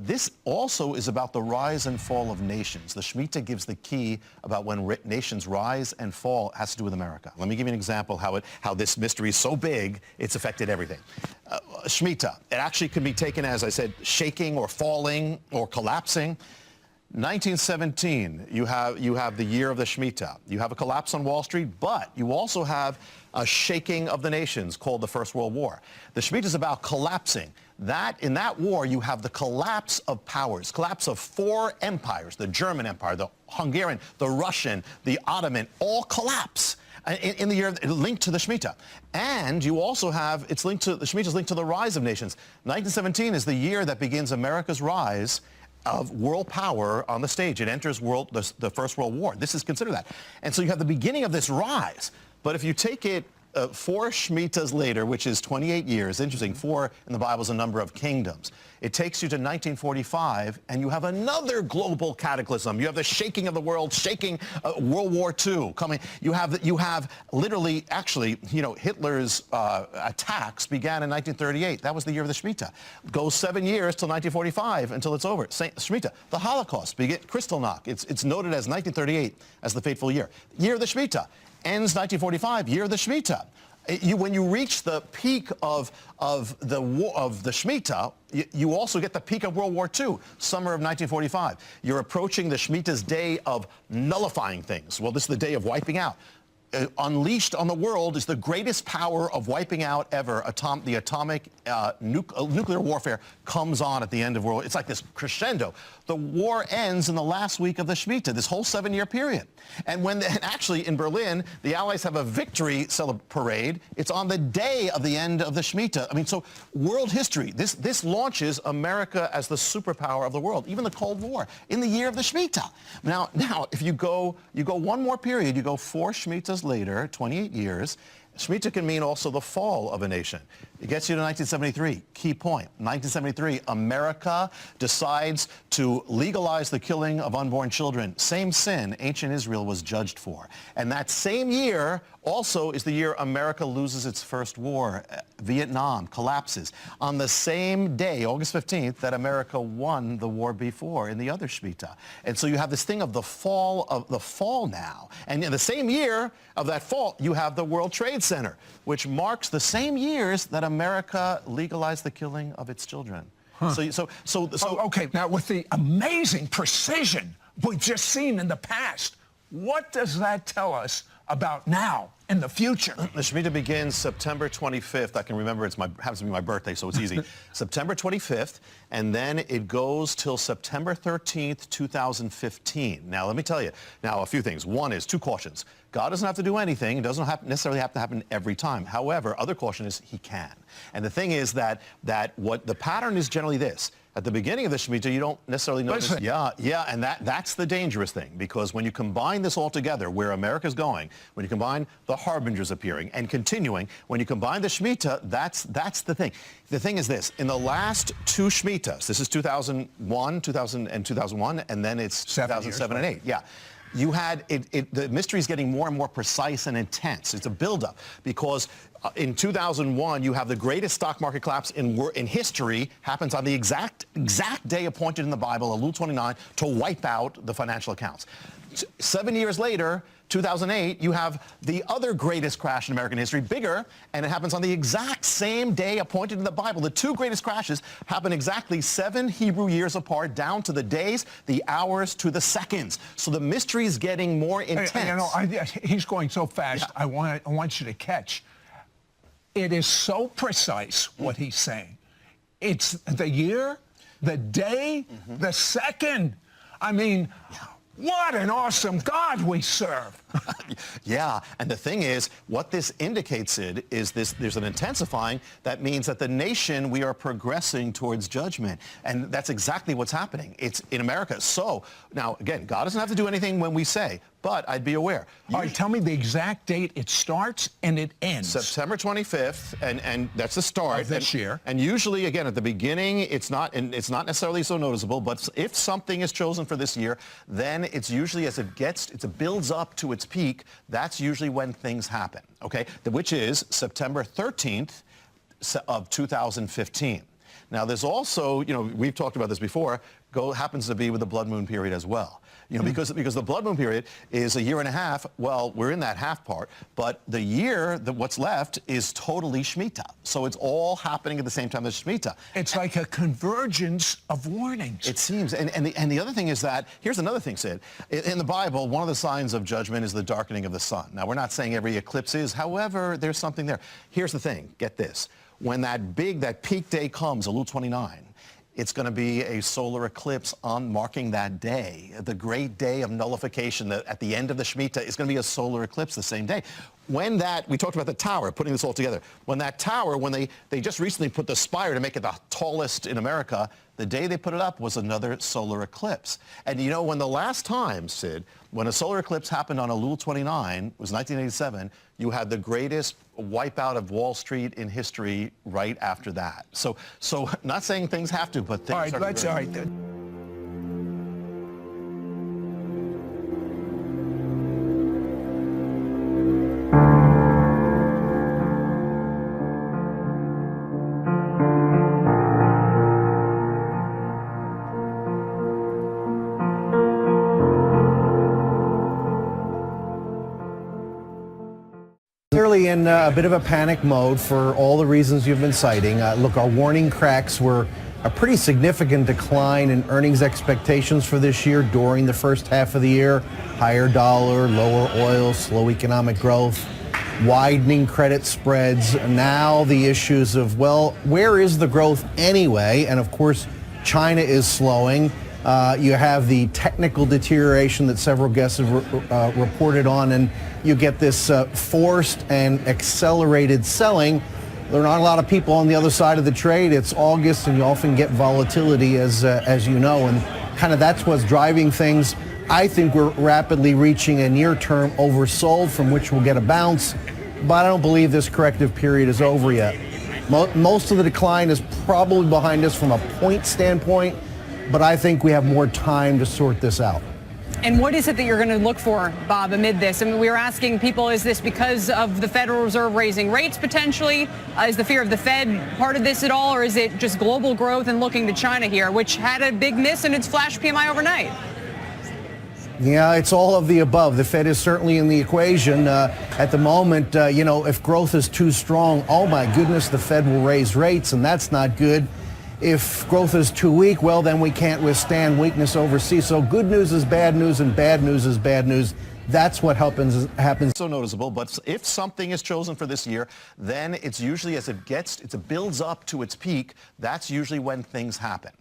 But this also is about the rise and fall of nations. The Shemitah gives the key about when nations rise and fall. It has to do with America. Let me give you an example how this mystery is so big, it's affected everything. Shemitah, it actually can be taken as I said, shaking or falling or collapsing. 1917, you have the year of the Shemitah. You have a collapse on Wall Street, but you also have a shaking of the nations called the First World War. The Shemitah is about collapsing. In that war, you have the collapse of powers, collapse of 4 empires, the German Empire, the Hungarian, the Russian, the Ottoman, all collapse in the year linked to the Shemitah. And you also have, the Shemitah is linked to the rise of nations. 1917 is the year that begins America's rise of world power on the stage. It enters the First World War. This is considered that. And so you have the beginning of this rise. But if you take it 4 Shemitahs later, which is 28 years, interesting, 4 in the Bible is a number of kingdoms. It takes you to 1945, and you have another global cataclysm. You have the shaking of the world, shaking World War II coming. You have literally, actually, Hitler's attacks began in 1938. That was the year of the Shemitah. Goes 7 years till 1945 until it's over. Shemitah. The Holocaust, Kristallnacht. It's noted as 1938 as the fateful year. Year of the Shemitah. Ends 1945, year of the Shemitah. When you reach the peak of the Shemitah, you also get the peak of World War II, summer of 1945. You're approaching the Shemitah's day of nullifying things. Well, this is the day of wiping out. Unleashed on the world is the greatest power of wiping out ever. The atomic nuclear warfare comes on at the end of World War. It's like this crescendo. The war ends in the last week of the Shemitah, this whole 7-year period. And actually in Berlin, the Allies have a victory parade. It's on the day of the end of the Shemitah. I mean, so world history, this launches America as the superpower of the world, even the Cold War, in the year of the Shemitah. Now, if you go one more period, you go 4 Shemitahs later, 28 years, Shemitah can mean also the fall of a nation. It gets you to 1973. Key point. 1973, America decides to legalize the killing of unborn children. Same sin ancient Israel was judged for. And that same year also is the year America loses its first war. Vietnam collapses. On the same day, August 15th, that America won the war before in the other Shemitah. And so you have this thing of the fall now. And in the same year of that fall, you have the World Trade Center, which marks the same years that America legalized the killing of its children. Huh. Okay, now with the amazing precision we've just seen in the past, what does that tell us about now in the future? The Shemitah begins September 25th. I can remember happens to be my birthday, so it's easy. September 25th, and then it goes till September 13th, 2015. Now, let me tell you, a few things. One is 2 cautions. God doesn't have to do anything. It doesn't necessarily have to happen every time. However, other caution is he can. And the thing is that what the pattern is generally this. At the beginning of the Shemitah, you don't necessarily notice. Yeah, and that's the dangerous thing, because when you combine this all together, where America's going, when you combine the harbingers appearing and continuing, when you combine the Shemitah, that's the thing. The thing is this: in the last 2 Shemitahs, this is 2001, and then it's 2007 and 8. Yeah. You had the mystery is getting more and more precise and intense. It's a buildup because in 2001 you have the greatest stock market collapse in history happens on the exact day appointed in the Bible, Elul 29, to wipe out the financial accounts. 7 years later, 2008, you have the other greatest crash in American history, bigger, and it happens on the exact same day appointed in the Bible. The 2 greatest crashes happen exactly 7 Hebrew years apart, down to the days, the hours, to the seconds. So the mystery is getting more intense. He's going so fast. Yeah. I want you to catch. It is so precise what he's saying. It's the year, the day, the second. I mean, what an awesome God we serve. Yeah, and the thing is, what this indicates is there's an intensifying that means that the nation, we are progressing towards judgment. And that's exactly what's happening. It's in America. So, now, again, God doesn't have to do anything when we say, but I'd be aware. All right, tell me the exact date it starts and it ends. September 25th, and that's the start. Of this year. And usually, again, at the beginning, it's not necessarily so noticeable, but if something is chosen for this year, then it's usually as it builds up to its peak, that's usually when things happen, okay? Which is September 13th of 2015. Now, there's also, we've talked about this before, happens to be with the blood moon period as well. Because the blood moon period is a year and a half. Well, we're in that half part, but the year, what's left, is totally Shemitah. So it's all happening at the same time as Shemitah. It's like a convergence of warnings. It seems. And the other thing is that, here's another thing, Sid. In the Bible, one of the signs of judgment is the darkening of the sun. Now, we're not saying every eclipse is. However, there's something there. Here's the thing. Get this. When that peak day comes, Elul 29, it's going to be a solar eclipse marking that day, the great day of nullification. At the end of the Shemitah, it's going to be a solar eclipse the same day. When we talked about the tower, putting this all together. When that tower, they just recently put the spire to make it the tallest in America, the day they put it up was another solar eclipse. And when the last time, Sid, when a solar eclipse happened on Elul 29, it was 1987, you had the greatest wipeout of Wall Street in history right after that. So not saying things have to, but things all right. Clearly in a bit of a panic mode for all the reasons you've been citing. Look, our warning cracks were a pretty significant decline in earnings expectations for this year during the first half of the year. Higher dollar, lower oil, slow economic growth, widening credit spreads. Now the issues of, well, where is the growth anyway? And of course, China is slowing. You have the technical deterioration that several guests have reported on, and you get this forced and accelerated selling. There are not a lot of people on the other side of the trade. It's August, and you often get volatility, as you know, and kind of that's what's driving things. I think we're rapidly reaching a near-term oversold from which we'll get a bounce, but I don't believe this corrective period is over yet. Most of the decline is probably behind us from a point standpoint, but I think we have more time to sort this out. And what is it that you're going to look for, Bob, amid this? I mean, we were asking people, is this because of the Federal Reserve raising rates potentially? Is the fear of the Fed part of this at all? Or is it just global growth and looking to China here, which had a big miss in its flash PMI overnight? Yeah, it's all of the above. The Fed is certainly in the equation. At the moment, if growth is too strong, oh my goodness, the Fed will raise rates, and that's not good. If growth is too weak, well, then we can't withstand weakness overseas. So good news is bad news, and bad news is bad news. That's what happens. So noticeable, but if something is chosen for this year, then it's usually as it builds up to its peak, that's usually when things happen.